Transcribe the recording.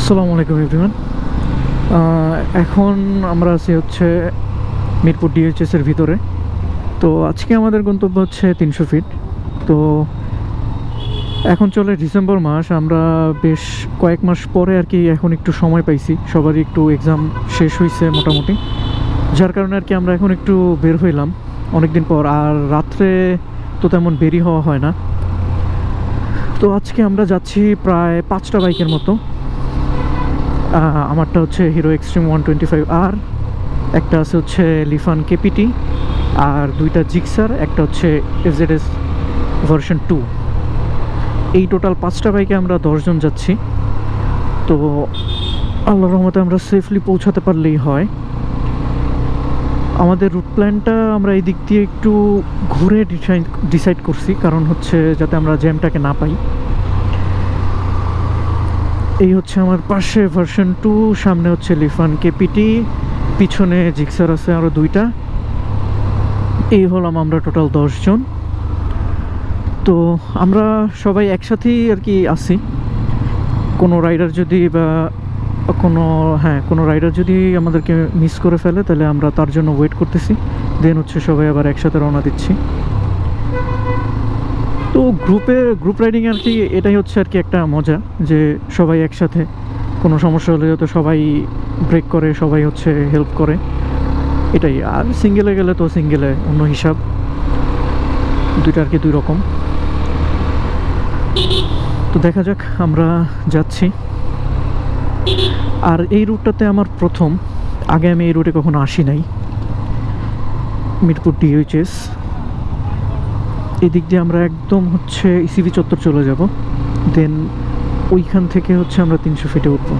আসসালামু আলাইকুম এভরিওয়ান। এখন আমরা আছি হচ্ছে মিরপুর ডিএইচএসের ভিতরে। তো আজকে আমাদের গন্তব্য হচ্ছে 300 ফিট। তো এখন চলে ডিসেম্বর মাস, আমরা বেশ কয়েক মাস পরে আর কি এখন একটু সময় পাইছি, সবারই একটু এক্সাম শেষ হয়েছে মোটামুটি, যার কারণে আর কি আমরা এখন একটু বের হইলাম অনেক দিন পর। আর রাত্রে তো তেমন বেরি হওয়া হয় না। তো আজকে আমরা যাচ্ছি প্রায় 5টা বাইকের মতো। আমারটা হচ্ছে হিরো এক্সট্রিম 125R, একটা আছে হচ্ছে লিফান কেপিটি, আর দুইটা জিক্সার, একটা হচ্ছে এফজেডএস ভার্সন 2। এই টোটাল 5টা বাইকে আমরা 10 জন যাচ্ছি। তো আল্লাহর রহমতে আমরা সেফলি পৌঁছাতে পারলেই হয়। আমাদের রুট প্ল্যানটা আমরা এই দিক দিয়ে একটু ঘুরে ডিসাইড করছি, কারণ হচ্ছে যাতে আমরা জ্যামটাকে না পাই। এই হচ্ছে আমার পাশে ভার্সন 2, সামনে হচ্ছে লিফান কেপিটি, পিছনে জিক্সার আছে আরও দুইটা। এই হলাম আমরা টোটাল 10 জন। তো আমরা সবাই একসাথেই আর কি আছি। কোনো রাইডার যদি বা কোনো রাইডার যদি আমাদেরকে মিস করে ফেলে, তাহলে আমরা তার জন্য ওয়েট করতেছি, দেন হচ্ছে সবাই আবার একসাথে রওনা দিচ্ছি। তো গ্রুপ রাইডিং আর কি এটাই হচ্ছে আর কি একটা মজা, যে সবাই একসাথে, কোনো সমস্যা হলে তো সবাই ব্রেক করে, সবাই হচ্ছে হেল্প করে, এটাই। আর সিঙ্গেলে গেলে তো সিঙ্গেলে অন্য হিসাব, দুইটা আর কি দুই রকম। তো দেখা যাক, আমরা যাচ্ছি। আর এই রুটটাতে আমার প্রথম, আগে আমি এই রুটে কখনো আসি নাই। মিরপুর ডিএইচএস, এই দিক দিয়ে আমরা একদম হচ্ছে ইসিবি চত্বর চলে যাব, দেন ওইখান থেকে হচ্ছে আমরা 300 ফিটে উঠবো।